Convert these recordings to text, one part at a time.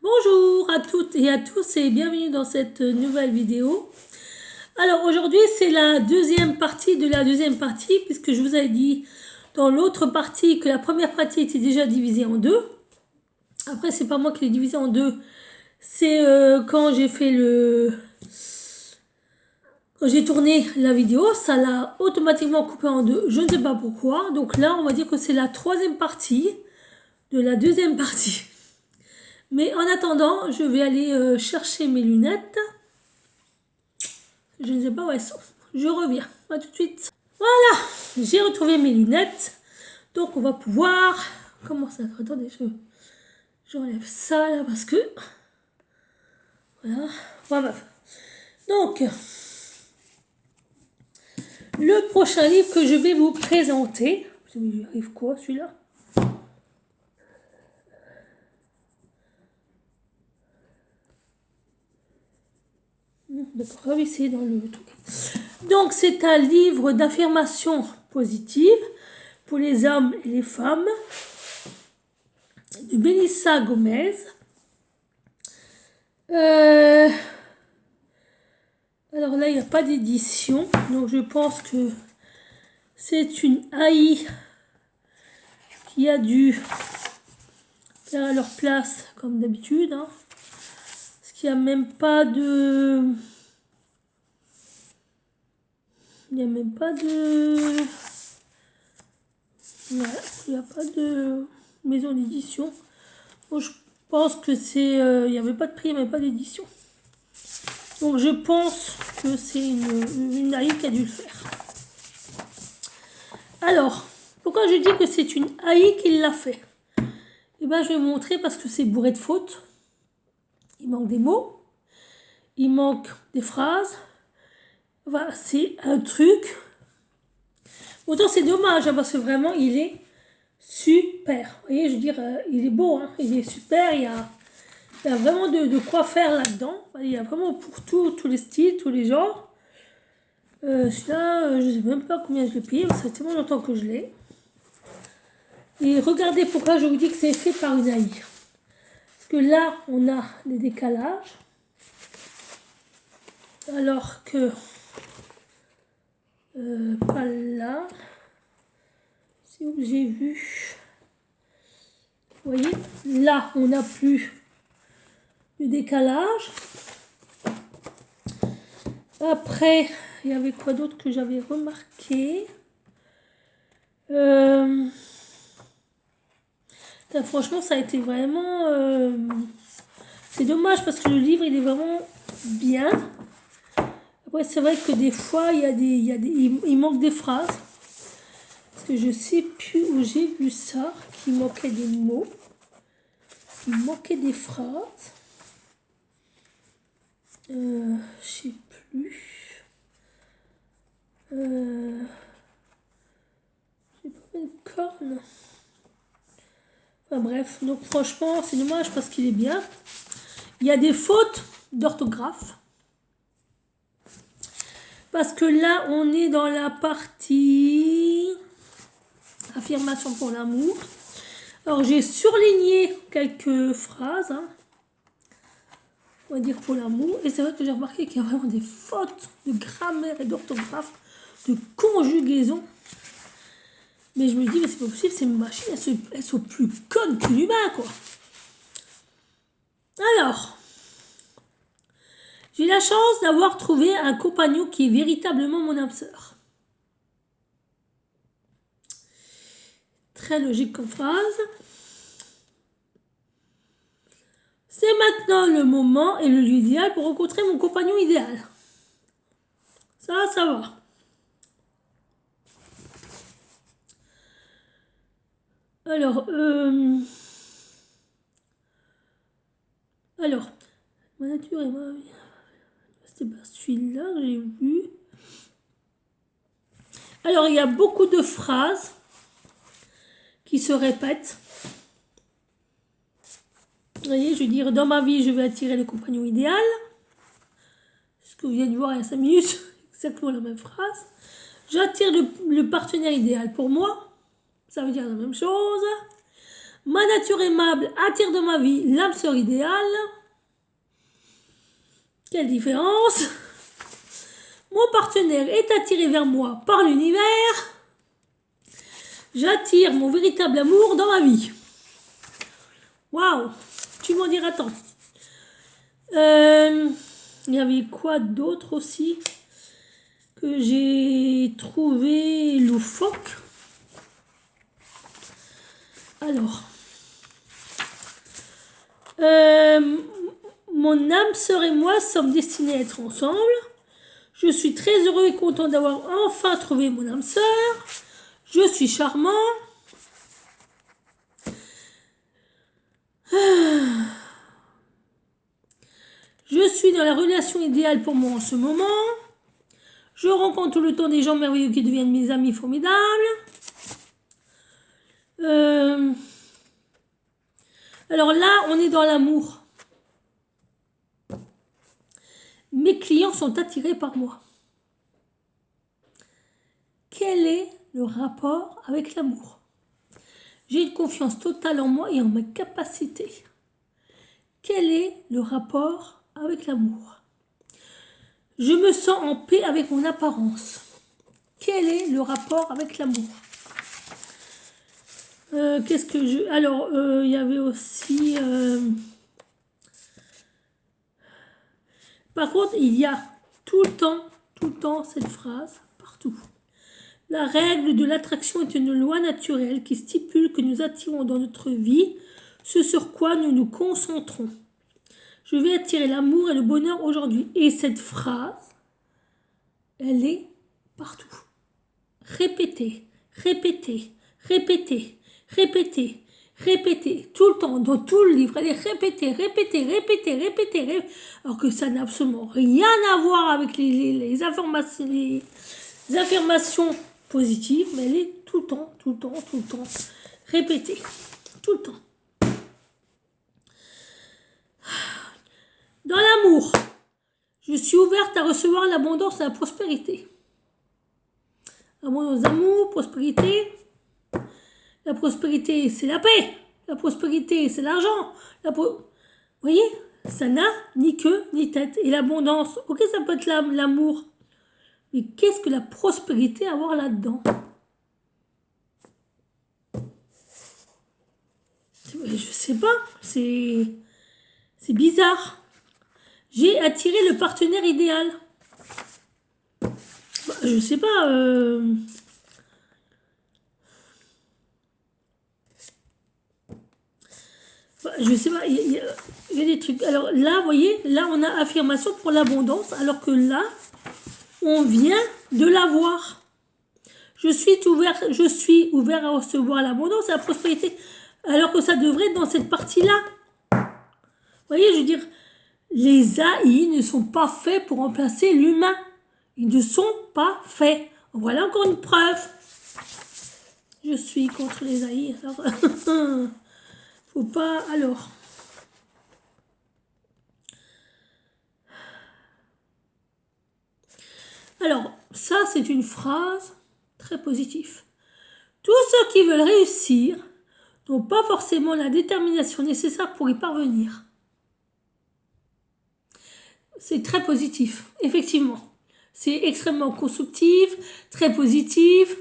Bonjour à toutes et à tous et bienvenue dans cette nouvelle vidéo. Alors aujourd'hui c'est la deuxième partie de la deuxième partie puisque je vous avais dit dans l'autre partie que la première partie était déjà divisée en deux. Après c'est pas moi qui l'ai divisée en deux, c'est quand j'ai fait quand j'ai tourné la vidéo, ça l'a automatiquement coupé en deux, je ne sais pas pourquoi. Donc là on va dire que c'est la troisième partie de la deuxième partie. Mais en attendant, je vais aller chercher mes lunettes. Je ne sais pas où elles sont. Je reviens. À tout de suite. Voilà, j'ai retrouvé mes lunettes. Donc on va pouvoir... Comment ça? Attendez, j'enlève ça là parce que... Voilà. Voilà. Donc, le prochain livre que je vais vous présenter... J'y arrive quoi celui-là? D'accord, ah oui, c'est dans le truc. Donc, c'est un livre d'affirmation positive pour les hommes et les femmes de Melissa Gomez. Alors là, il n'y a pas d'édition, donc je pense que c'est une AI qui a dû faire à leur place, comme d'habitude. Hein. Parce qu'il n'y a même pas de... Il n'y a même pas de... Ouais, il n'y a pas de maison d'édition. Bon, je pense que c'est... il n'y avait pas de prix, il n'y avait pas d'édition. Donc je pense que c'est une AI qui a dû le faire. Alors, pourquoi je dis que c'est une AI qui l'a fait? Eh bien, je vais vous montrer parce que c'est bourré de fautes. Il manque des mots. Il manque des phrases. Voilà, c'est un truc. Autant c'est dommage, hein, parce que vraiment, il est super. Vous voyez, je veux dire, il est beau, hein, il est super. Il y a vraiment de quoi faire là-dedans. Il y a vraiment pour tous les styles, tous les genres. Celui-là, je ne sais même pas combien je l'ai payé, ça fait tellement longtemps que je l'ai. Et regardez pourquoi je vous dis que c'est fait par une AI. Parce que là, on a des décalages. Alors que... pas là. C'est où j'ai vu. Vous voyez, là, on n'a plus de décalage. Après, il y avait quoi d'autre que j'avais remarqué? Franchement, ça a été vraiment... c'est dommage parce que le livre, il est vraiment bien. Après, c'est vrai que des fois, il manque des phrases. Parce que je ne sais plus où j'ai vu ça, qu'il manquait des mots. Il manquait des phrases. Je ne sais plus. J'ai pas de corne. Enfin bref, donc franchement, c'est dommage parce qu'il est bien. Il y a des fautes d'orthographe. Parce que là, on est dans la partie affirmation pour l'amour. Alors, j'ai surligné quelques phrases, hein, on va dire pour l'amour. Et c'est vrai que j'ai remarqué qu'il y a vraiment des fautes de grammaire et d'orthographe, de conjugaison. Mais je me dis, mais c'est pas possible, ces machines, elles sont plus connes que l'humain, quoi. Alors, j'ai la chance d'avoir trouvé un compagnon qui est véritablement mon âme sœur. Très logique comme phrase. C'est maintenant le moment et le lieu idéal pour rencontrer mon compagnon idéal. Ça va. Alors, ma nature et ma vie. C'est pas celui-là que j'ai vu. Alors, il y a beaucoup de phrases qui se répètent. Vous voyez, je veux dire, dans ma vie, je vais attirer le compagnon idéal. Ce que vous venez de voir il y a 5 minutes, exactement la même phrase. J'attire le partenaire idéal pour moi. Ça veut dire la même chose. Ma nature aimable attire dans ma vie l'âme sœur idéale. Quelle différence? Mon partenaire est attiré vers moi par l'univers. J'attire mon véritable amour dans ma vie. Waouh, tu m'en diras tant. Il y avait quoi d'autre aussi que j'ai trouvé loufoque? Alors, mon âme sœur et moi sommes destinés à être ensemble. Je suis très heureux et content d'avoir enfin trouvé mon âme sœur. Je suis charmant. Je suis dans la relation idéale pour moi en ce moment. Je rencontre tout le temps des gens merveilleux qui deviennent mes amis formidables. Alors là, on est dans l'amour. Mes clients sont attirés par moi. Quel est le rapport avec l'amour? J'ai une confiance totale en moi et en mes capacités. Quel est le rapport avec l'amour? Je me sens en paix avec mon apparence. Quel est le rapport avec l'amour? Qu'est-ce que je... Alors, il y avait aussi... Par contre, il y a tout le temps cette phrase, partout. La règle de l'attraction est une loi naturelle qui stipule que nous attirons dans notre vie ce sur quoi nous nous concentrons. Je vais attirer l'amour et le bonheur aujourd'hui. Et cette phrase, elle est partout. Répétez, répétez, répétez, répétez, répétez, tout le temps, dans tout le livre. Elle est répétée, répétée, répétée, répétée, répétée, alors que ça n'a absolument rien à voir avec les affirmations positives, mais elle est tout le temps, tout le temps, tout le temps répétée, tout le temps. Dans l'amour, je suis ouverte à recevoir l'abondance et la prospérité. Abondance d'amour, prospérité. La prospérité, c'est la paix. La prospérité, c'est l'argent. Vous voyez, ça n'a ni queue ni tête. Et l'abondance, ok, ça peut être l'amour. Mais qu'est-ce que la prospérité à avoir là-dedans? Je sais pas. C'est bizarre. J'ai attiré le partenaire idéal. Bah, je sais pas. Je sais pas, il y a des trucs. Alors là, vous voyez, là on a affirmation pour l'abondance, alors que là, on vient de l'avoir. Je suis ouvert à recevoir l'abondance et la prospérité, alors que ça devrait être dans cette partie-là. Vous voyez, je veux dire, les AI ne sont pas faits pour remplacer l'humain. Ils ne sont pas faits. Voilà encore une preuve. Je suis contre les AI. Alors, faut pas... Alors... Alors, ça, c'est une phrase très positive. Tous ceux qui veulent réussir n'ont pas forcément la détermination nécessaire pour y parvenir. C'est très positif, effectivement. C'est extrêmement constructif, très positif.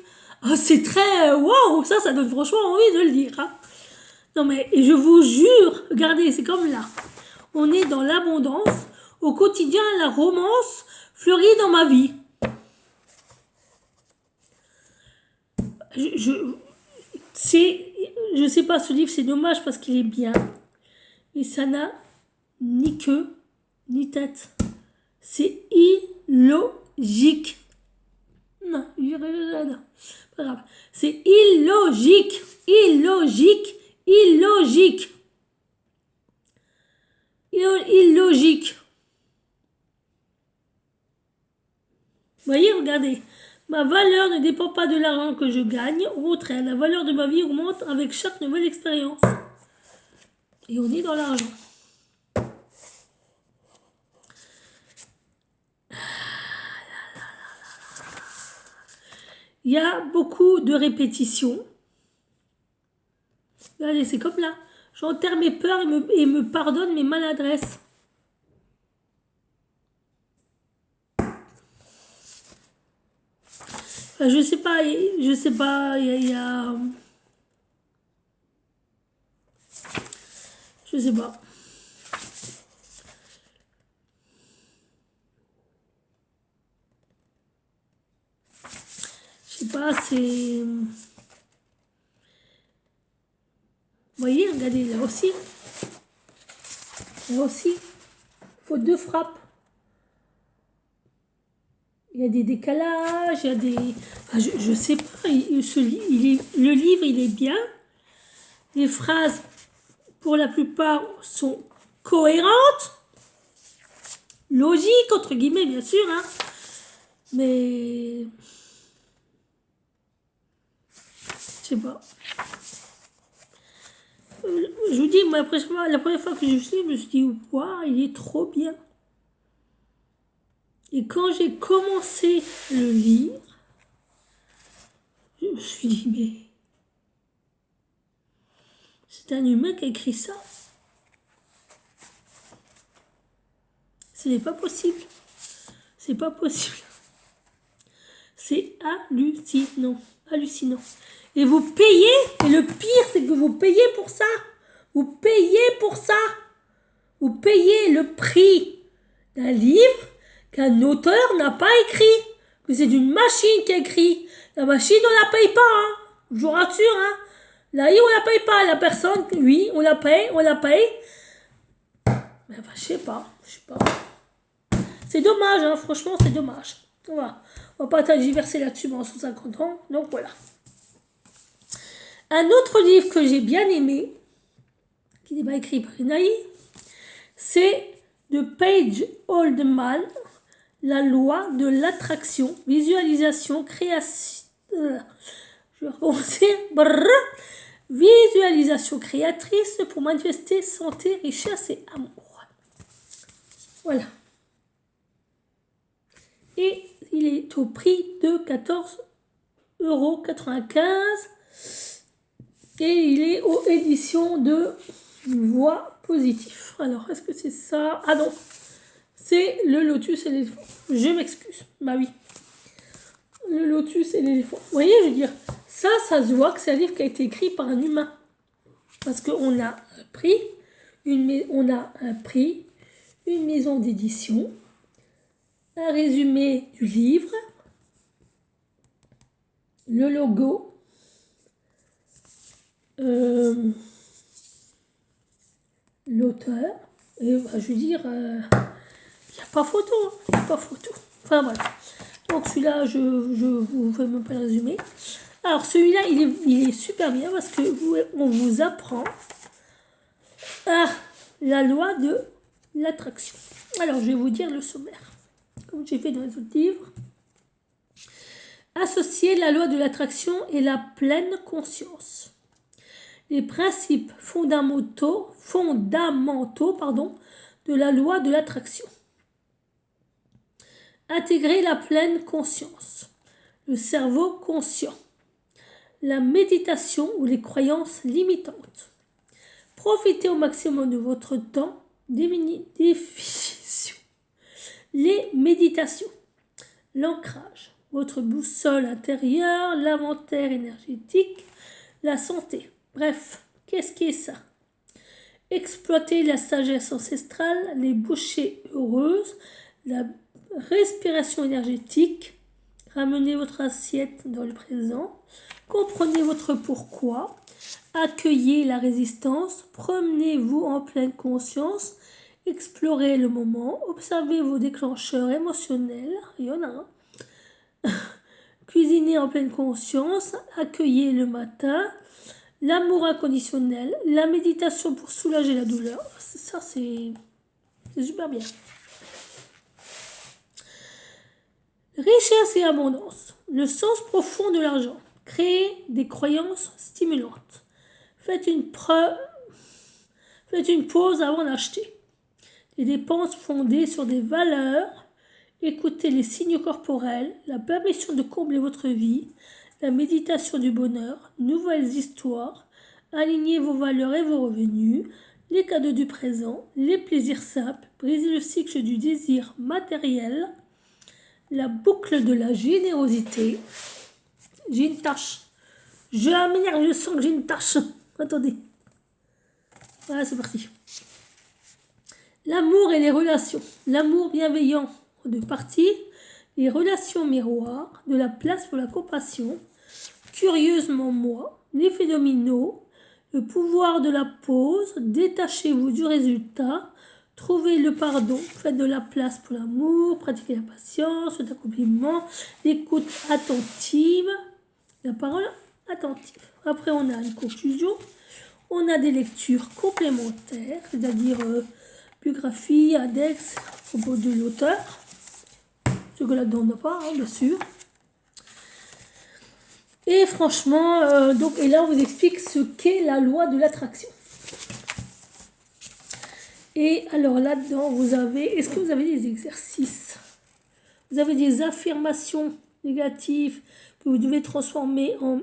Oh, c'est très... Waouh, ça donne franchement envie de le lire. Hein. Non mais, je vous jure, regardez, c'est comme là. On est dans l'abondance. Au quotidien, la romance fleurit dans ma vie. Je sais pas, ce livre, c'est dommage parce qu'il est bien. Mais ça n'a ni queue, ni tête. C'est illogique. Non, pas grave. C'est illogique. Illogique. Illogique. Illogique. Vous voyez, regardez. Ma valeur ne dépend pas de l'argent que je gagne. Au contraire, la valeur de ma vie augmente avec chaque nouvelle expérience. Et on est dans l'argent. Il y a beaucoup de répétitions. Regardez, c'est comme là. J'enterre mes peurs et me pardonne mes maladresses. Enfin, je sais pas, il y a... Je sais pas. Je sais pas, c'est... Vous voyez, regardez, là aussi. Là aussi. Il faut 2 frappes. Il y a des décalages, il y a des... Enfin, je sais pas, le livre, il est bien. Les phrases, pour la plupart, sont cohérentes. Logiques, entre guillemets, bien sûr. Hein. Mais... Je sais pas. Je vous dis, moi, la première fois que je suis, je me suis dit, waouh, il est trop bien. Et quand j'ai commencé le lire, je me suis dit, mais c'est un humain qui a écrit ça. Ce n'est pas possible. C'est pas possible. C'est hallucinant. Hallucinant. Et vous payez, et le pire, c'est que vous payez pour ça. Vous payez pour ça. Vous payez le prix d'un livre qu'un auteur n'a pas écrit. Que c'est une machine qui a écrit. La machine, on la paye pas. Hein. Je vous rassure. Hein. Là, on la paye pas. La personne, oui, on la paye. Mais enfin, je sais pas. C'est dommage, hein, franchement, c'est dommage. On va pas tergiverser là-dessus pendant 150 ans. Donc voilà. Un autre livre que j'ai bien aimé, qui n'est pas écrit par Inaï, c'est de Paige Oldman, La loi de l'attraction, visualisation, création. Je vais recommencer. Visualisation créatrice pour manifester santé, richesse et amour. Voilà. Et il est au prix de 14,95 €. Et il est aux éditions de Voix Positif. Alors, est-ce que c'est ça? Ah non, c'est le Lotus et l'éléphant. Je m'excuse. Bah oui. Le Lotus et l'éléphant. Vous voyez, je veux dire, ça se voit que c'est un livre qui a été écrit par un humain. Parce qu'on a un prix, une maison d'édition, un résumé du livre, le logo, l'auteur, et bah, je veux dire, il n'y a pas photo, Enfin bref. Donc celui-là, je vous fais même pas le résumé. Alors celui-là, il est super bien parce que on vous apprend à la loi de l'attraction. Alors je vais vous dire le sommaire, comme j'ai fait dans les autres livres. Associer la loi de l'attraction et la pleine conscience. Les principes fondamentaux de la loi de l'attraction. Intégrer la pleine conscience. Le cerveau conscient. La méditation ou les croyances limitantes. Profitez au maximum de votre temps. Définition. Les méditations. L'ancrage. Votre boussole intérieure, l'inventaire énergétique, la santé. Bref, qu'est-ce qui est ça? Exploiter la sagesse ancestrale, les bouchées heureuses, la respiration énergétique, ramenez votre assiette dans le présent, comprenez votre pourquoi, accueillez la résistance, promenez-vous en pleine conscience, explorez le moment, observez vos déclencheurs émotionnels, il y en a un. Cuisinez en pleine conscience, accueillez le matin, l'amour inconditionnel, la méditation pour soulager la douleur. Ça, c'est super bien. Richesse et abondance. Le sens profond de l'argent. Créez des croyances stimulantes. Faites une pause avant d'acheter. Les dépenses fondées sur des valeurs. Écoutez les signes corporels. La permission de combler votre vie. La méditation du bonheur. Nouvelles histoires. Alignez vos valeurs et vos revenus, les cadeaux du présent, les plaisirs simples, brisez le cycle du désir matériel, la boucle de la générosité. J'ai une tâche. Je sens que j'ai une tâche. Attendez. Voilà, c'est parti. L'amour et les relations. L'amour bienveillant en deux parties. Les relations miroirs. De la place pour la compassion. Curieusement moi. L'effet domino. Le pouvoir de la pause. Détachez-vous du résultat. Trouvez le pardon. Faites de la place pour l'amour. Pratiquez la patience, l'accomplissement, l'écoute attentive. La parole attentive. Après, on a une conclusion. On a des lectures complémentaires, c'est-à-dire biographie, index, au propos de l'auteur. Ce que là-dedans, on n'a pas, hein, bien sûr. Et franchement, et là, on vous explique ce qu'est la loi de l'attraction. Et alors là-dedans, est-ce que vous avez des exercices? Vous avez des affirmations négatives que vous devez transformer en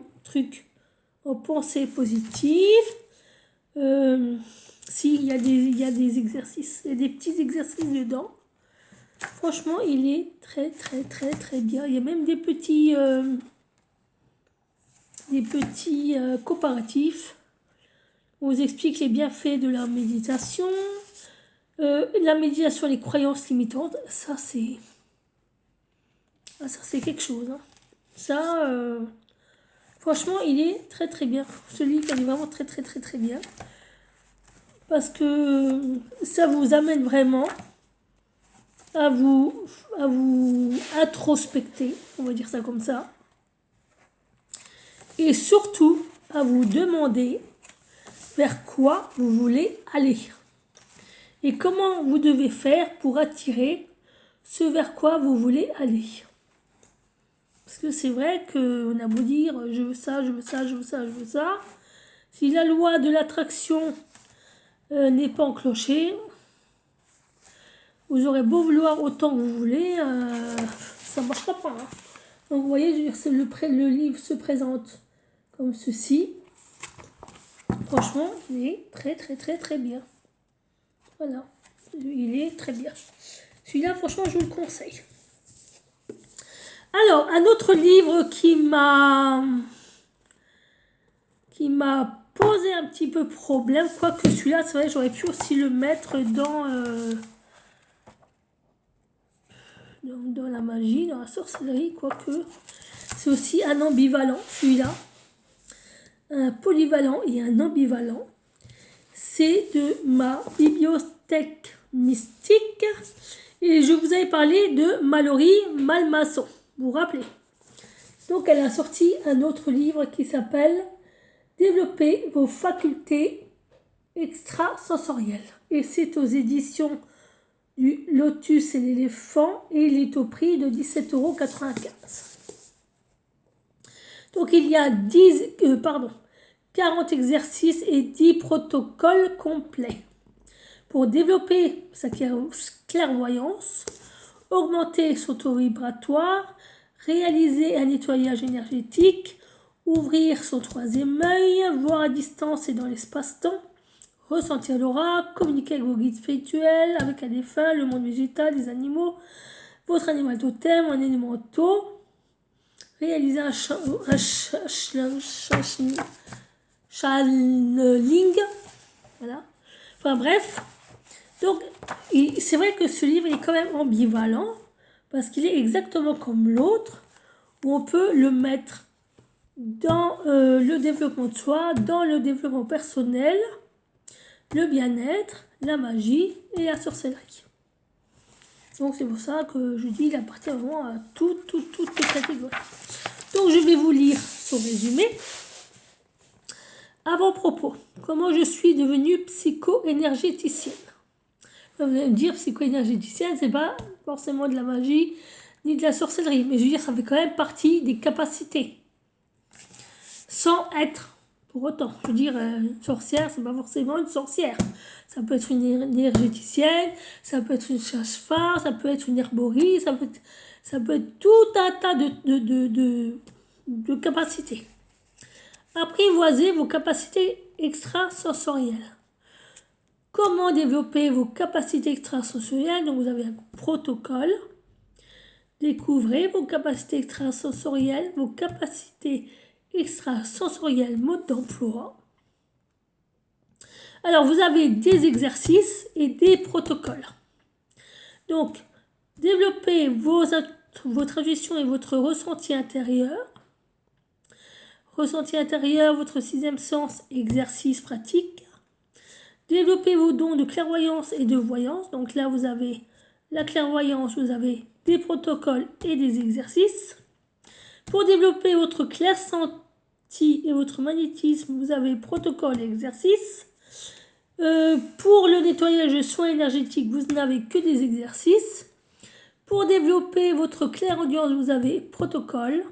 pensée positive. Il y a des exercices, il y a des petits exercices dedans. Franchement, il est très, très, très, très bien. Il y a même des petits comparatifs. On vous explique les bienfaits de la méditation. La méditation et les croyances limitantes, ça c'est quelque chose. Hein. Ça, franchement, il est très très bien. Ce livre, il est vraiment très très très très bien. Parce que ça vous amène vraiment à vous introspecter, on va dire ça comme ça. Et surtout, à vous demander vers quoi vous voulez aller. Et comment vous devez faire pour attirer ce vers quoi vous voulez aller. Parce que c'est vrai qu'on a beau dire je veux ça, je veux ça, je veux ça, je veux ça. Si la loi de l'attraction n'est pas enclenchée, vous aurez beau vouloir autant que vous voulez, ça ne marchera pas. Hein. Donc vous voyez, je veux dire, le livre se présente comme ceci. Franchement, il est très très très très bien. Voilà, il est très bien. Celui-là, franchement, je vous le conseille. Alors, un autre livre qui m'a posé un petit peu problème, quoique celui-là, c'est vrai, j'aurais pu aussi le mettre dans la magie, dans la sorcellerie, quoique c'est aussi un ambivalent, celui-là. Un polyvalent et un ambivalent. C'est de ma bibliothèque mystique. Et je vous avais parlé de Mallory Malmason. Vous vous rappelez? Donc elle a sorti un autre livre qui s'appelle Développer vos facultés extrasensorielles. Et c'est aux éditions du Lotus et l'éléphant et il est au prix de 17,95 €. Donc il y a 40 exercices et 10 protocoles complets pour développer sa clairvoyance, augmenter son taux vibratoire, réaliser un nettoyage énergétique, ouvrir son troisième œil, voir à distance et dans l'espace-temps, ressentir l'aura, communiquer avec vos guides spirituels, avec un défunt, le monde végétal, les animaux, votre animal totem, un élémentaux, réaliser un channeling, voilà. Enfin bref, donc c'est vrai que ce livre est quand même ambivalent parce qu'il est exactement comme l'autre où on peut le mettre dans le développement de soi, dans le développement personnel, le bien-être, la magie et la sorcellerie. Donc c'est pour ça que je dis qu'il appartient vraiment à toutes les catégories. Donc je vais vous lire son résumé. Avant-propos, comment je suis devenue psycho-énergéticienne. Vous allez me dire, psycho-énergéticienne, c'est pas forcément de la magie ni de la sorcellerie, mais je veux dire, ça fait quand même partie des capacités. Sans être pour autant. Je veux dire, une sorcière, c'est pas forcément une sorcière. Ça peut être une énergéticienne, ça peut être une sage-femme, ça peut être une herboriste, ça peut être tout un tas de capacités. Apprivoisez vos capacités extrasensorielles. Comment développer vos capacités extrasensorielles? Donc vous avez un protocole. Découvrez vos capacités extrasensorielles, mode d'emploi. Alors vous avez des exercices et des protocoles. Donc développez votre intuition et votre ressenti intérieur. Ressenti intérieur, votre sixième sens, exercice pratique. Développez vos dons de clairvoyance et de voyance. Donc là, vous avez la clairvoyance, vous avez des protocoles et des exercices. Pour développer votre clair-senti et votre magnétisme, vous avez protocole et exercice. Pour le nettoyage et soins énergétiques, vous n'avez que des exercices. Pour développer votre clairaudience, vous avez protocole.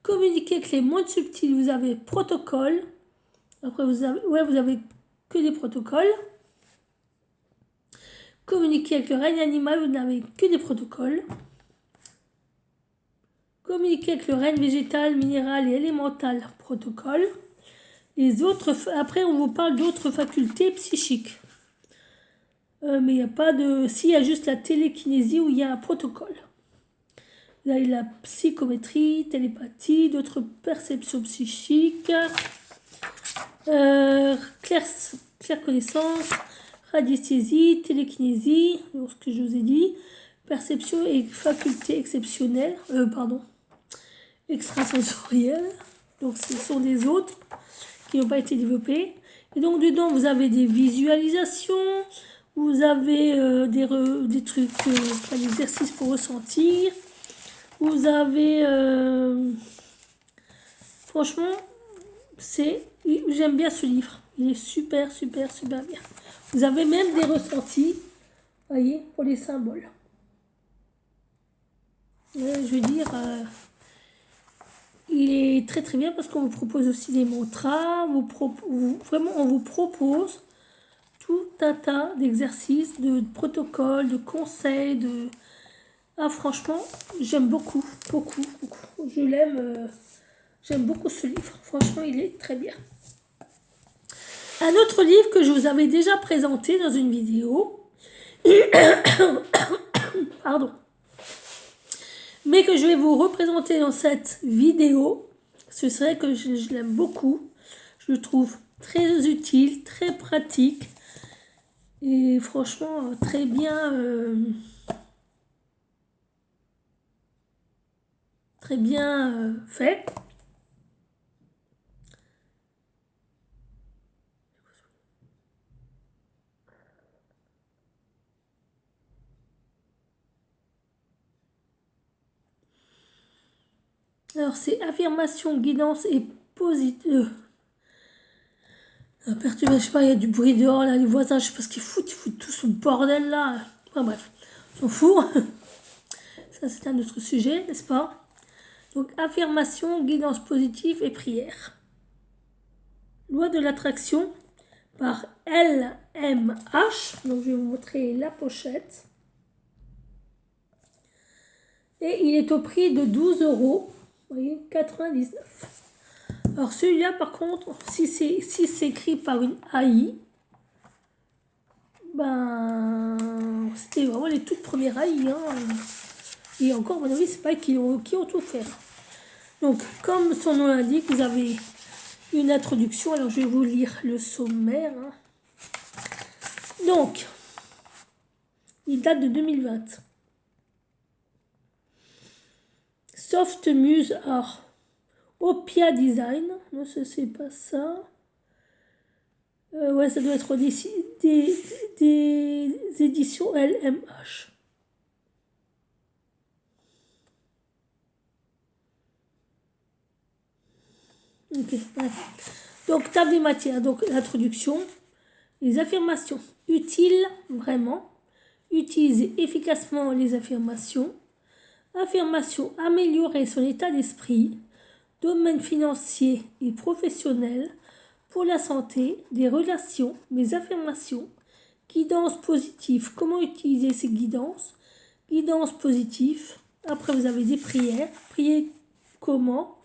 Communiquer avec les mondes subtils, vous avez protocole. Après, vous avez que des protocoles. Communiquer avec le règne animal, vous n'avez que des protocoles. Communiquer avec le règne végétal, minéral et élémental, protocole. Les autres, après, on vous parle d'autres facultés psychiques. Mais il n'y a pas de... S'il y a juste la télékinésie où il y a un protocole. Vous avez la psychométrie, télépathie, d'autres perceptions psychiques, clair-connaissance, radiesthésie, télékinésie, ce que je vous ai dit, perception et facultés exceptionnelles, extrasensorielles. Donc ce sont des autres qui n'ont pas été développés. Et donc dedans vous avez des visualisations, vous avez des trucs, des exercices pour ressentir. Vous avez... franchement, j'aime bien ce livre. Il est super, super, super bien. Vous avez même des ressentis, voyez, pour les symboles. Je veux dire, il est très très bien parce qu'on vous propose aussi des mantras. Vraiment, on vous propose tout un tas d'exercices, de protocoles, de conseils, de... Ah, franchement, j'aime beaucoup, beaucoup, beaucoup. Je l'aime, j'aime beaucoup ce livre. Franchement, il est très bien. Un autre livre que je vous avais déjà présenté dans une vidéo, pardon, mais que je vais vous représenter dans cette vidéo, ce serait que je l'aime beaucoup. Je le trouve très utile, très pratique et franchement très bien... très bien fait. Alors c'est affirmation, guidance et positive. Perturbation, je sais pas, il y a du bruit dehors là, les voisins, je sais pas ce qu'ils foutent tout ce bordel là. Enfin bref, j'en fous. Ça c'est un autre sujet, n'est-ce pas? Donc affirmation, guidance positive et prière. Loi de l'attraction par LMH. Donc je vais vous montrer la pochette. Et il est au prix de 12 €. Vous voyez, 99. Alors celui-là par contre, si c'est écrit par une AI, ben c'était vraiment les toutes premières AI. Hein. Et encore, à mon avis, c'est pas qui ont tout fait. Donc, comme son nom l'indique, vous avez une introduction. Alors, je vais vous lire le sommaire. Hein. Donc, il date de 2020. Soft Muse Art. Opia Design. Non, ce c'est pas ça. Ouais, ça doit être des éditions LMH. Ok, bref. Donc, table des matières. Donc, l'introduction. Les affirmations. Utiles, vraiment. Utiliser efficacement les affirmations. Affirmation. Améliorer son état d'esprit. Domaine financier et professionnel. Pour la santé, des relations, mes affirmations. Guidance positive. Comment utiliser ces guidances? Guidance positive. Après, vous avez des prières. Prier comment?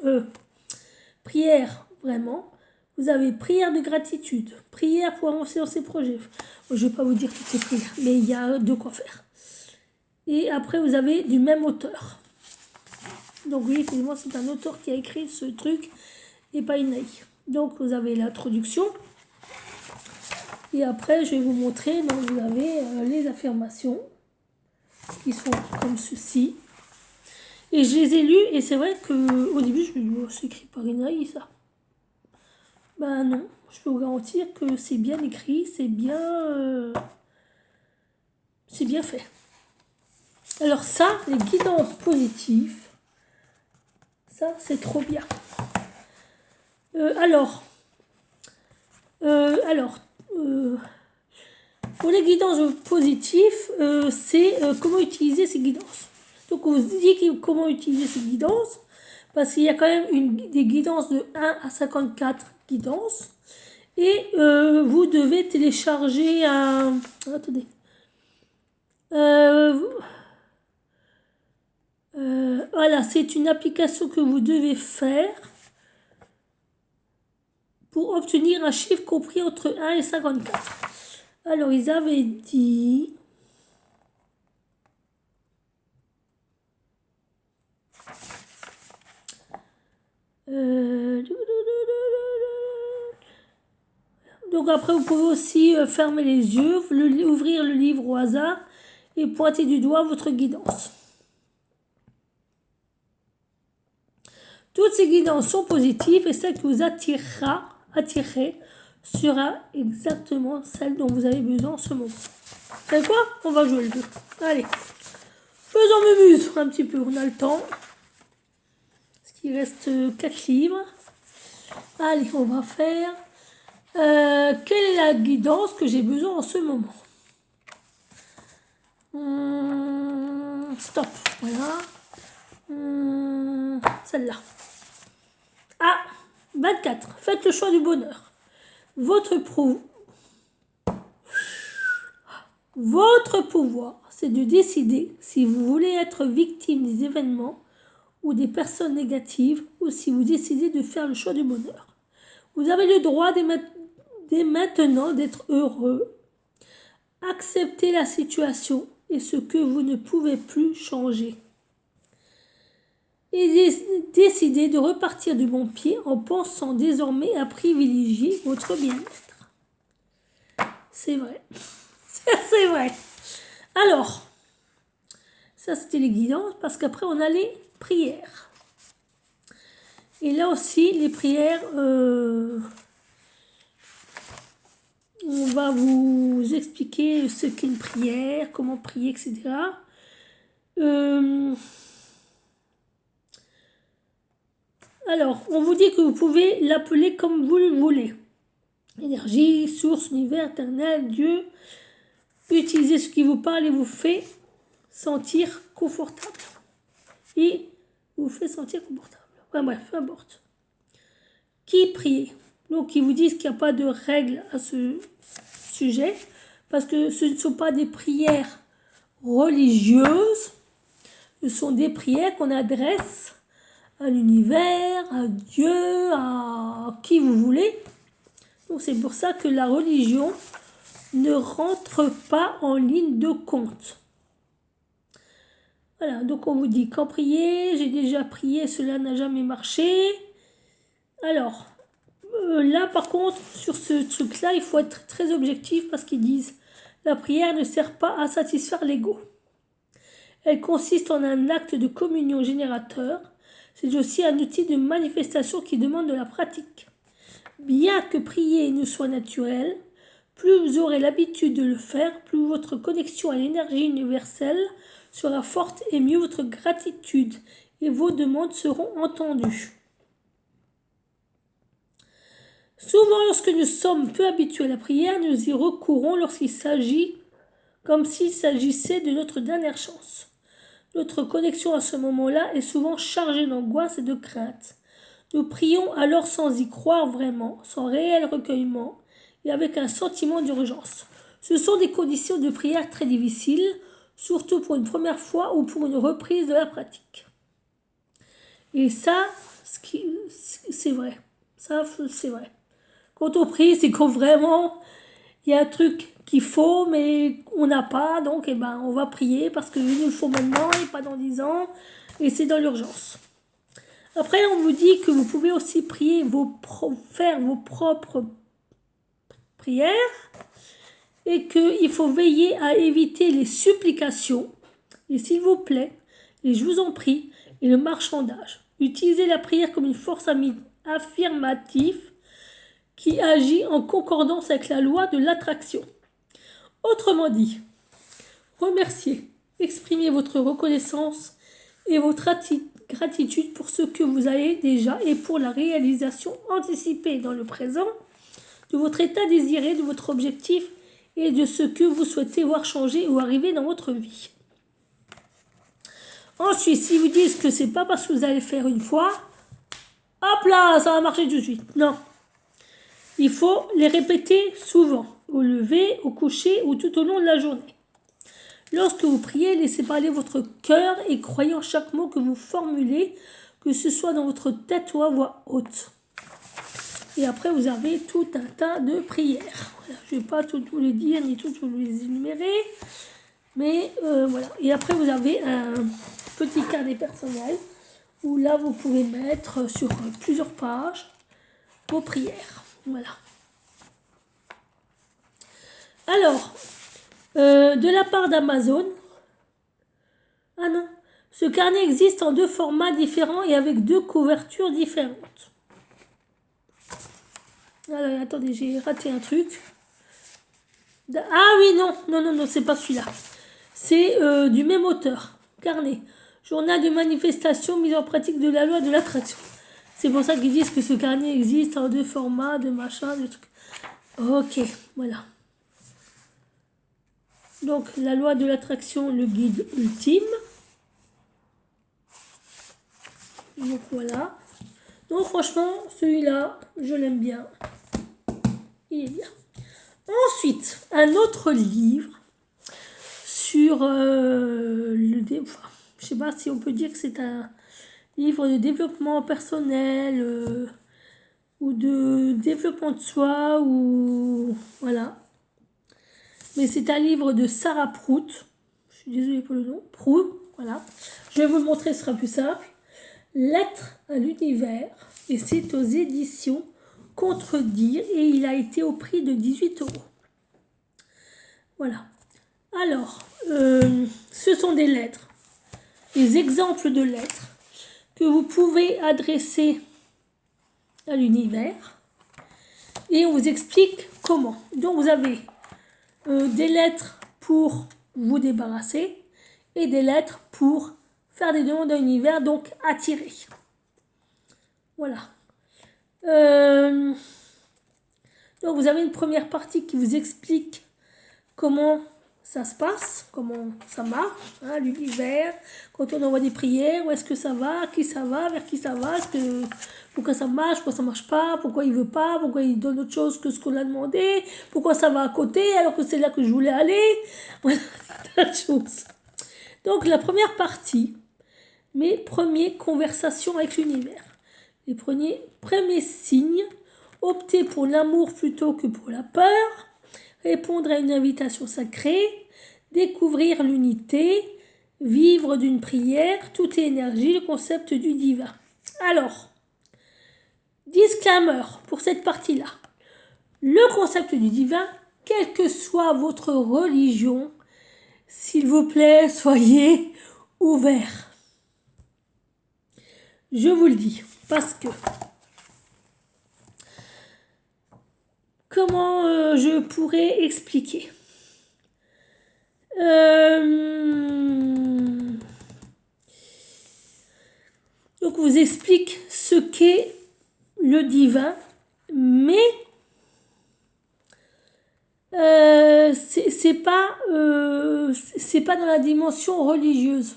Prière, vraiment. Vous avez prière de gratitude, prière pour avancer dans ses projets. Bon, je ne vais pas vous dire toutes ces prières, mais il y a de quoi faire. Et après, vous avez du même auteur. Donc oui, effectivement, c'est un auteur qui a écrit ce truc et pas une AI. Donc vous avez l'introduction. Et après, je vais vous montrer, donc vous avez les affirmations qui sont comme ceci. Et je les ai lues et c'est vrai qu'au début, je me dis, oh, c'est écrit par une AI ça. Ben non, je peux vous garantir que c'est bien écrit, c'est bien fait. Alors ça, les guidances positives, ça c'est trop bien. Pour les guidances positives, c'est comment utiliser ces guidances. Donc on vous dit comment utiliser ces guidances, parce qu'il y a quand même des guidances de 1 à 54 guidances. Et vous devez télécharger un... Attendez. Voilà, c'est une application que vous devez faire pour obtenir un chiffre compris entre 1 et 54. Alors, ils avaient dit... Donc après, vous pouvez aussi fermer les yeux, ouvrir le livre au hasard et pointer du doigt votre guidance. Toutes ces guidances sont positives et celle qui vous attirerez sera exactement celle dont vous avez besoin en ce moment. Vous savez quoi? On va jouer le jeu. Allez, faisons mumuse un petit peu, on a le temps. Parce qu'il reste 4 livres. Allez, on va faire... quelle est la guidance que j'ai besoin en ce moment? Stop, voilà. Celle-là. Ah, 24. Faites le choix du bonheur. Votre pouvoir, c'est de décider si vous voulez être victime des événements ou des personnes négatives ou si vous décidez de faire le choix du bonheur. Vous avez le droit dès maintenant d'être heureux. Acceptez la situation et ce que vous ne pouvez plus changer. Et décidez de repartir du bon pied en pensant désormais à privilégier votre bien-être. C'est vrai. C'est vrai. Alors, ça c'était les guidances parce qu'après on a les prières. Et là aussi, les prières, on va vous expliquer ce qu'est une prière, comment prier, etc. Alors, on vous dit que vous pouvez l'appeler comme vous le voulez. Énergie, source, univers, éternel, Dieu. Utilisez ce qui vous parle et vous fait sentir confortable. Et vous fait sentir confortable. Enfin bref, peu importe. Qui prier? Donc, ils vous disent qu'il n'y a pas de règle à ce sujet. Parce que ce ne sont pas des prières religieuses. Ce sont des prières qu'on adresse à l'univers, à Dieu, à qui vous voulez. Donc c'est pour ça que la religion ne rentre pas en ligne de compte. Voilà, donc on vous dit quand prier, j'ai déjà prié, cela n'a jamais marché. Alors, là par contre, sur ce truc-là, il faut être très objectif parce qu'ils disent la prière ne sert pas à satisfaire l'ego. Elle consiste en un acte de communion générateur. C'est aussi un outil de manifestation qui demande de la pratique. Bien que prier nous soit naturel, plus vous aurez l'habitude de le faire, plus votre connexion à l'énergie universelle sera forte et mieux votre gratitude et vos demandes seront entendues. Souvent, lorsque nous sommes peu habitués à la prière, nous y recourons lorsqu'il s'agit comme s'il s'agissait de notre dernière chance. Notre connexion à ce moment-là est souvent chargée d'angoisse et de crainte. Nous prions alors sans y croire vraiment, sans réel recueillement et avec un sentiment d'urgence. Ce sont des conditions de prière très difficiles, surtout pour une première fois ou pour une reprise de la pratique. Et ça, c'est vrai. Ça, c'est vrai. Quand on prie, c'est quand vraiment il y a un truc qu'il faut, mais on n'a pas. Donc, eh ben, on va prier parce qu'il nous le faut maintenant et pas dans 10 ans. Et c'est dans l'urgence. Après, on vous dit que vous pouvez aussi prier faire vos propres prières et qu'il faut veiller à éviter les supplications. Et s'il vous plaît, et je vous en prie, et le marchandage. Utilisez la prière comme une force affirmative qui agit en concordance avec la loi de l'attraction. Autrement dit, remerciez, exprimez votre reconnaissance et votre gratitude pour ce que vous avez déjà et pour la réalisation anticipée dans le présent de votre état désiré, de votre objectif et de ce que vous souhaitez voir changer ou arriver dans votre vie. Ensuite, si vous disent que c'est pas parce que vous allez faire une fois, hop là, ça va marcher tout de suite. Non. Il faut les répéter souvent, au lever, au coucher ou tout au long de la journée. Lorsque vous priez, laissez parler votre cœur et croyez en chaque mot que vous formulez, que ce soit dans votre tête ou à voix haute. Et après, vous avez tout un tas de prières. Voilà, je ne vais pas tout les dire ni tout les énumérer. Mais voilà. Et après, vous avez un petit carnet personnel où là, vous pouvez mettre sur plusieurs pages vos prières. Voilà. Alors, de la part d'Amazon, ah non, ce carnet existe en 2 formats différents et avec 2 couvertures différentes. Alors, attendez, j'ai raté un truc. Ah oui, non, c'est pas celui-là. C'est du même auteur, carnet. Journal de manifestation, mise en pratique de la loi de l'attraction. C'est pour ça qu'ils disent que ce carnet existe en 2 formats, de machin, de trucs. Ok, voilà. Donc, la loi de l'attraction, le guide ultime. Donc, voilà. Donc, franchement, celui-là, je l'aime bien. Il est bien. Ensuite, un autre livre sur je sais pas si on peut dire que c'est un livre de développement personnel ou de développement de soi ou voilà. Mais c'est un livre de Sarah Prout. Je suis désolée pour le nom. Prout, voilà. Je vais vous le montrer, ce sera plus simple. Lettre à l'univers. Et c'est aux éditions Contredire. Et il a été au prix de 18 €. Voilà. Alors, ce sont des lettres. Des exemples de lettres que vous pouvez adresser à l'univers. Et on vous explique comment. Donc, vous avez des lettres pour vous débarrasser et des lettres pour faire des demandes à l'univers, donc attirer. Voilà. Donc vous avez une première partie qui vous explique comment ça se passe, comment ça marche, hein, l'univers, quand on envoie des prières, où est-ce que ça va, à qui ça va, vers qui ça va, pourquoi ça marche, pourquoi ça marche pas, pourquoi il veut pas, pourquoi il donne autre chose que ce qu'on a demandé, pourquoi ça va à côté alors que c'est là que je voulais aller, voilà, tas de choses. Donc la première partie, mes premières conversations avec l'univers, les premiers signes, opter pour l'amour plutôt que pour la peur, répondre à une invitation sacrée, découvrir l'unité, vivre d'une prière, tout est énergie, le concept du divin. Alors, disclaimer pour cette partie-là. Le concept du divin, quelle que soit votre religion, s'il vous plaît, soyez ouverts. Je vous le dis, parce que comment je pourrais expliquer Donc, on vous explique ce qu'est le divin, mais c'est pas dans la dimension religieuse.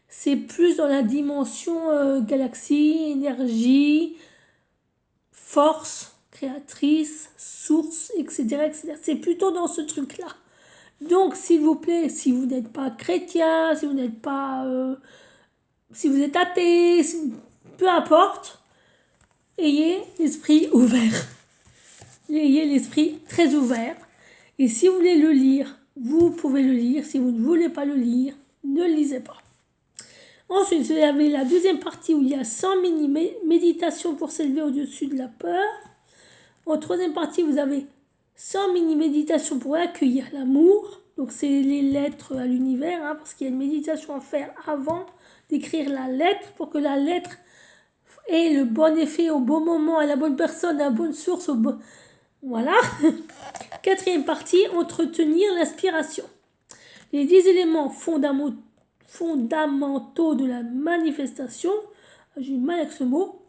C'est plus dans la dimension galaxie, énergie, force, créatrice, source, etc., etc. C'est plutôt dans ce truc-là. Donc, s'il vous plaît, si vous n'êtes pas chrétien, si vous n'êtes pas... si vous êtes athée, peu importe, ayez l'esprit ouvert. ayez l'esprit très ouvert. Et si vous voulez le lire, vous pouvez le lire. Si vous ne voulez pas le lire, ne le lisez pas. Ensuite, vous avez la deuxième partie où il y a 100 mini-méditations pour s'élever au-dessus de la peur. En troisième partie, vous avez 100 mini-méditations pour accueillir l'amour. Donc, c'est les lettres à l'univers, parce qu'il y a une méditation à faire avant d'écrire la lettre pour que la lettre ait le bon effet au bon moment, à la bonne personne, à la bonne source. Voilà. Quatrième partie, entretenir l'inspiration. Les 10 éléments fondamentaux de la manifestation, j'ai mal avec ce mot,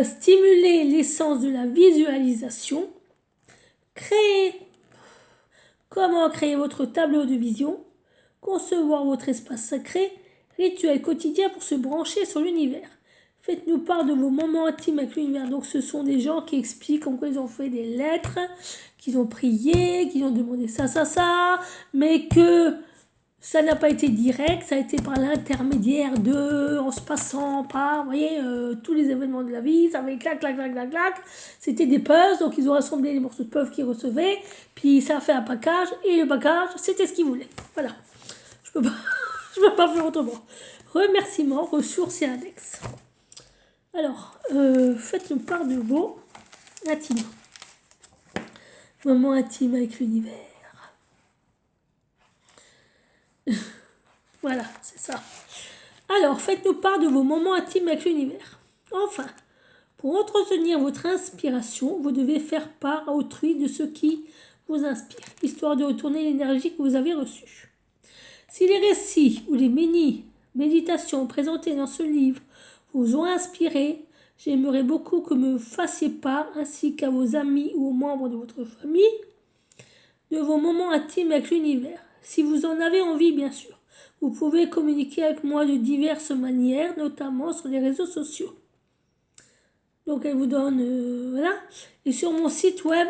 stimuler l'essence de la visualisation, comment créer votre tableau de vision, concevoir votre espace sacré, rituel quotidien pour se brancher sur l'univers. Faites-nous part de vos moments intimes avec l'univers. Donc ce sont des gens qui expliquent en quoi ils ont fait des lettres, qu'ils ont prié, qu'ils ont demandé ça, mais que ça n'a pas été direct, ça a été par l'intermédiaire en se passant par, vous voyez, tous les événements de la vie, ça avait clac. C'était des puzzles, donc ils ont rassemblé les morceaux de puzzle qu'ils recevaient, puis ça a fait un package, et le package, c'était ce qu'ils voulaient. Voilà. Je peux pas faire autrement. Remerciements, ressources et index. Alors, faites-nous part de vos intimes. Moments intimes avec l'univers. Voilà, c'est ça. Alors, faites-nous part de vos moments intimes avec l'univers. Enfin, pour entretenir votre inspiration, vous devez faire part à autrui de ce qui vous inspire, histoire de retourner l'énergie que vous avez reçue. Si les récits ou les mini-méditations présentées dans ce livre vous ont inspiré, j'aimerais beaucoup que me fassiez part, ainsi qu'à vos amis ou aux membres de votre famille, de vos moments intimes avec l'univers. Si vous en avez envie, bien sûr. Vous pouvez communiquer avec moi de diverses manières, notamment sur les réseaux sociaux. Donc elle vous donne, voilà. Et sur mon site web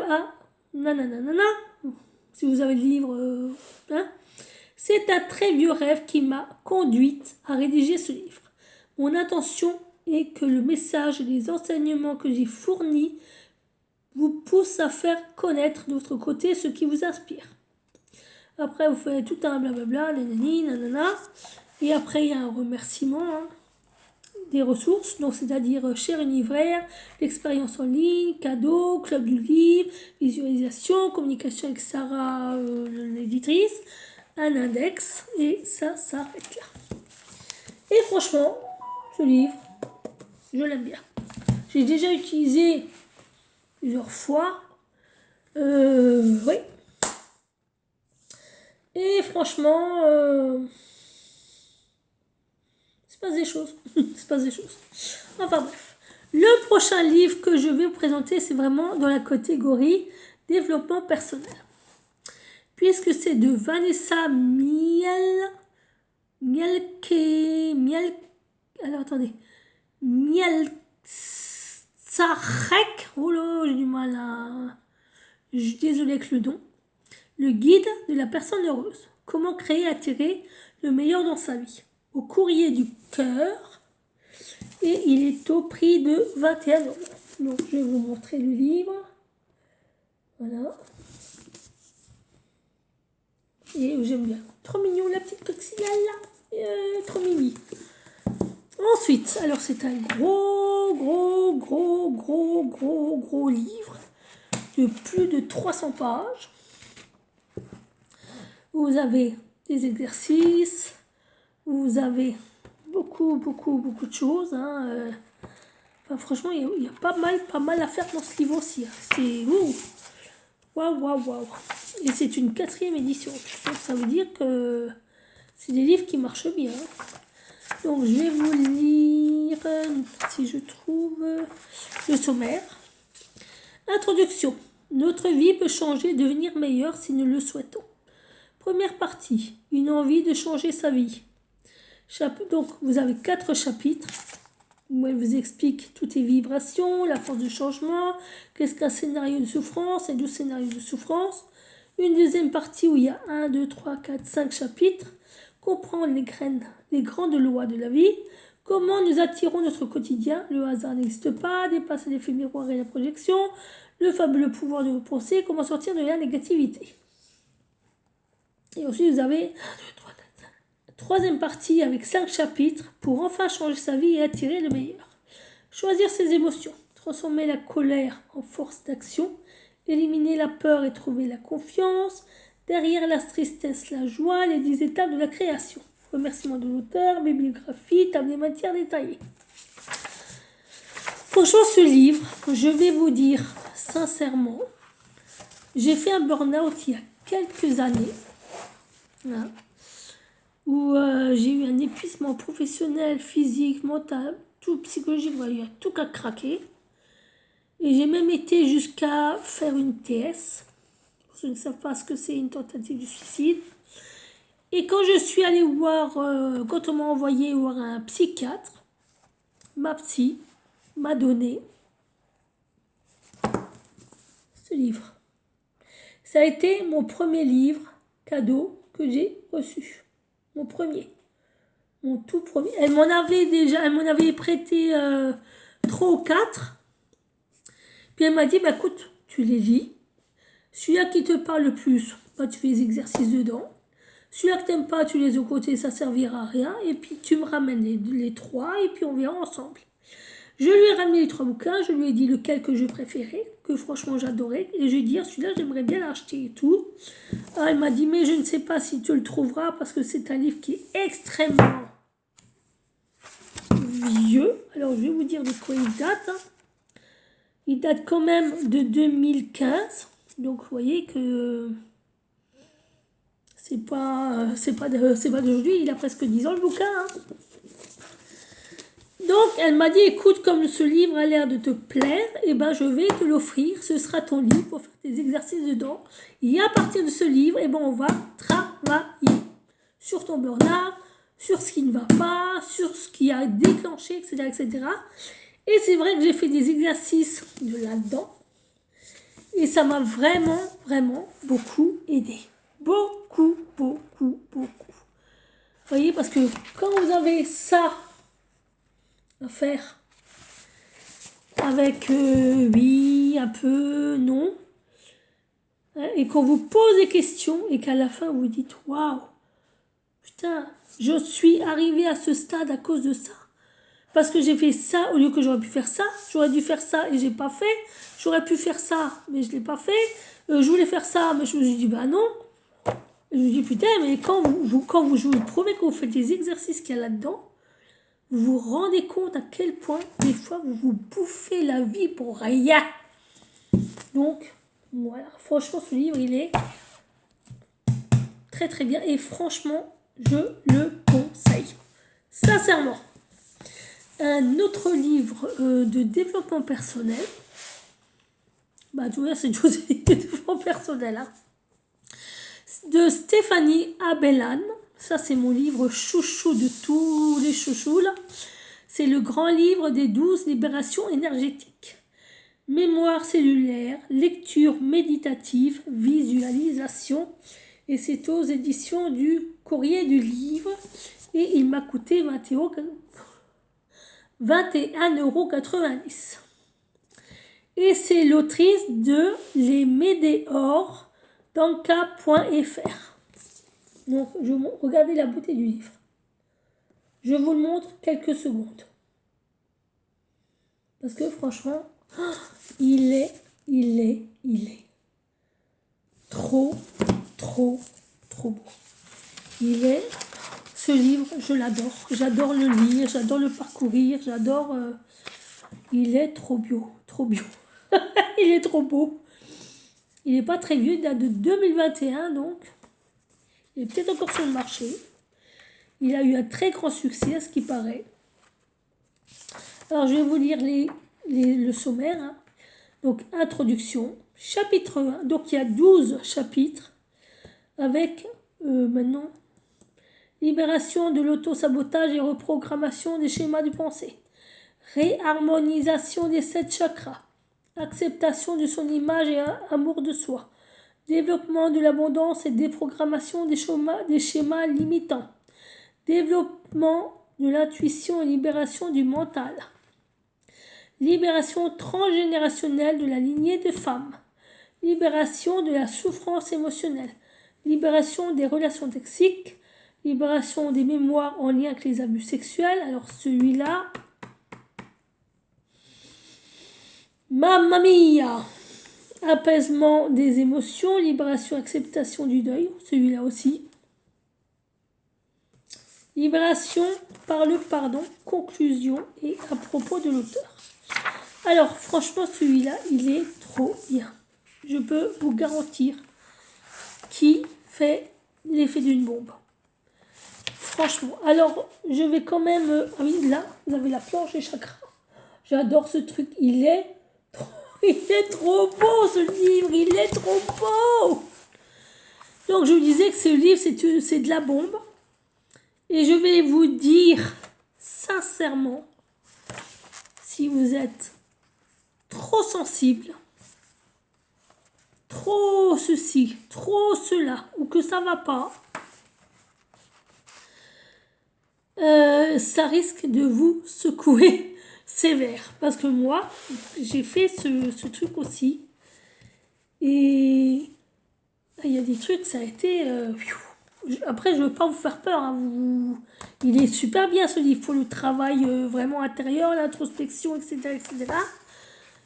si vous avez le livre, c'est un très vieux rêve qui m'a conduite à rédiger ce livre. Mon intention est que le message et les enseignements que j'ai fournis vous poussent à faire connaître de votre côté ce qui vous inspire. Après, vous faites tout un blablabla, nanana. Et après, il y a un remerciement des ressources, donc c'est-à-dire cher univers, l'expérience en ligne, cadeau, club du livre, visualisation, communication avec Sarah, l'éditrice, un index, et ça s'arrête là. Et franchement, ce livre, je l'aime bien. J'ai déjà utilisé plusieurs fois. Oui. Et franchement, c'est pas des choses. C'est pas des choses. Enfin bref. Le prochain livre que je vais vous présenter, c'est vraiment dans la catégorie développement personnel. Puisque c'est de Vanessa Mielczarek. Oh là, j'ai du mal à... Je suis désolée avec le nom. Le guide de la personne heureuse. Comment créer et attirer le meilleur dans sa vie. Au courrier du cœur. Et il est au prix de 21 €. Donc je vais vous montrer le livre. Voilà. Et j'aime bien. Trop mignon la petite coccinelle là. Trop mimi. Ensuite, alors c'est un gros livre de plus de 300 pages. Vous avez des exercices, vous avez beaucoup de choses. Enfin, franchement, il y a pas mal à faire dans ce livre aussi. C'est waouh. Et c'est une 4e édition. Donc ça veut dire que c'est des livres qui marchent bien. Donc je vais vous lire, si je trouve, le sommaire. Introduction. Notre vie peut changer, devenir meilleure si nous le souhaitons. Première partie, une envie de changer sa vie. Donc, vous avez 4 chapitres où elle vous explique toutes les vibrations, la force du changement, qu'est-ce qu'un scénario de souffrance et 12 scénarios de souffrance. Une deuxième partie où il y a 1, 2, 3, 4, 5 chapitres, comprendre les grandes lois de la vie, Comment nous attirons notre quotidien? Le hasard n'existe pas. Dépasser l'effet miroir et la projection. Le fabuleux pouvoir de penser. Comment sortir de la négativité? Et ensuite, vous avez 3e partie avec 5 chapitres pour enfin changer sa vie et attirer le meilleur. Choisir ses émotions. Transformer la colère en force d'action. Éliminer la peur et trouver la confiance. Derrière la tristesse, la joie, les 10 étapes de la création. Remerciement de l'auteur, bibliographie, table des matières détaillées. Franchement, ce livre, je vais vous dire sincèrement, j'ai fait un burn-out il y a quelques années, là, où j'ai eu un épuisement professionnel, physique, mental, tout psychologique, il y a tout qu'à craquer. Et j'ai même été jusqu'à faire une TS. Pour ceux qui ne savent pas ce que c'est, une tentative de suicide. Et quand je suis allée voir, quand on m'a envoyé voir un psychiatre, ma psy m'a donné ce livre. Ça a été mon premier livre cadeau que j'ai reçu. Mon premier. Mon tout premier. Elle m'en avait prêté 3 ou 4. Puis elle m'a dit, écoute, tu les lis. Celui-là qui te parle le plus, tu fais les exercices dedans. Celui-là que t'aimes pas, tu les aux côtés, ça servira à rien. Et puis tu me ramènes les 3 et puis on verra ensemble. Je lui ai ramené les 3 bouquins, je lui ai dit lequel que je préférais, que franchement j'adorais. Et je lui ai dit, celui-là j'aimerais bien l'acheter et tout. Alors, elle m'a dit, mais je ne sais pas si tu le trouveras parce que c'est un livre qui est extrêmement vieux. Alors je vais vous dire de quoi il date. Il date quand même de 2015. Donc vous voyez que c'est pas d'aujourd'hui, il a presque 10 ans le bouquin. Donc elle m'a dit, écoute, comme ce livre a l'air de te plaire, je vais te l'offrir, ce sera ton livre pour faire tes exercices dedans. Et à partir de ce livre, on va travailler sur ton burn-out, sur ce qui ne va pas, sur ce qui a déclenché, etc. etc. Et c'est vrai que j'ai fait des exercices de là-dedans. Et ça m'a vraiment, vraiment beaucoup aidé. Beaucoup, beaucoup, beaucoup. Vous voyez, parce que quand vous avez ça à faire avec oui, un peu, non, et qu'on vous pose des questions et qu'à la fin vous dites waouh, putain, je suis arrivée à ce stade à cause de ça. Parce que j'ai fait ça au lieu que j'aurais pu faire ça. J'aurais dû faire ça et j'ai pas fait. J'aurais pu faire ça, mais je l'ai pas fait. Je voulais faire ça, mais je me suis dit, non. Et je me dis, putain, mais quand je vous promets que vous faites les exercices qu'il y a là-dedans, vous vous rendez compte à quel point, des fois, vous vous bouffez la vie pour rien. Donc, voilà. Franchement, ce livre, il est très, très bien. Et franchement, je le conseille. Sincèrement. Un autre livre de développement personnel. Tu vois, c'est toujours des développement personnel. De Stéphanie Abellan. Ça, c'est mon livre chouchou de tous les chouchous, là. C'est le grand livre des 12 libérations énergétiques. Mémoire cellulaire, lecture méditative, visualisation. Et c'est aux éditions du Courrier du Livre. Et il m'a coûté 21,90 €. Et c'est l'autrice de Les Médéors d'Anka.fr. Donc, regardez la beauté du livre. Je vous le montre quelques secondes. Parce que franchement, il est trop, trop, trop beau. Ce livre, je l'adore. J'adore le lire, j'adore le parcourir, il est trop bio, trop bio. Il est trop beau. Il n'est pas très vieux, il date de 2021, donc il est peut-être encore sur le marché. Il a eu un très grand succès, à ce qui paraît. Alors, je vais vous lire le sommaire. Donc, introduction, chapitre 1. Donc, il y a 12 chapitres avec, maintenant, libération de l'auto-sabotage et reprogrammation des schémas de pensée. Réharmonisation des 7 chakras. Acceptation de son image et amour de soi. Développement de l'abondance et déprogrammation des schémas limitants. Développement de l'intuition et libération du mental. Libération transgénérationnelle de la lignée de femmes. Libération de la souffrance émotionnelle. Libération des relations toxiques. Libération des mémoires en lien avec les abus sexuels. Alors celui-là, mamma mia! Apaisement des émotions, libération, acceptation du deuil. Celui-là aussi. Libération par le pardon, conclusion et à propos de l'auteur. Alors franchement celui-là, il est trop bien. Je peux vous garantir qu'il fait l'effet d'une bombe. Franchement. Alors je vais quand même... Ah oui, là, vous avez la planche des chakras. J'adore ce truc. Il est trop beau ce livre. Il est trop beau. Donc je vous disais que ce livre, c'est de la bombe. Et je vais vous dire sincèrement, si vous êtes trop sensible, trop ceci, trop cela, ou que ça va pas, ça risque de vous secouer sévère. Parce que moi, j'ai fait ce truc aussi. Et il y a des trucs, ça a été... Après, je ne veux pas vous faire peur. Hein. Il est super bien ce livre pour le travail vraiment intérieur, l'introspection, etc., etc.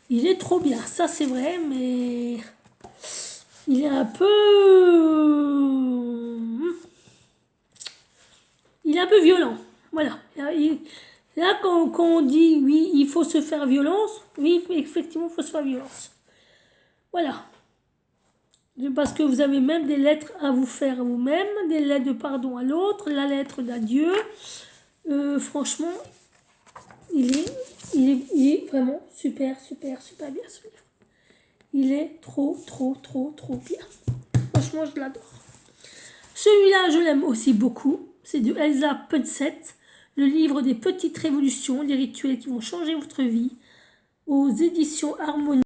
Il est trop bien, ça c'est vrai, mais il est un peu... Il est un peu violent. Voilà. Là, quand on dit, oui, il faut se faire violence, oui, effectivement, il faut se faire violence. Voilà. Parce que vous avez même des lettres à vous faire vous-même, des lettres de pardon à l'autre, la lettre d'adieu. Franchement, il est vraiment super, super, super bien ce livre. Il est trop, trop, trop, trop bien. Franchement, je l'adore. Celui-là, je l'aime aussi beaucoup. C'est de Elsa Punset, le livre des petites révolutions, des rituels qui vont changer votre vie, aux éditions Harmonie.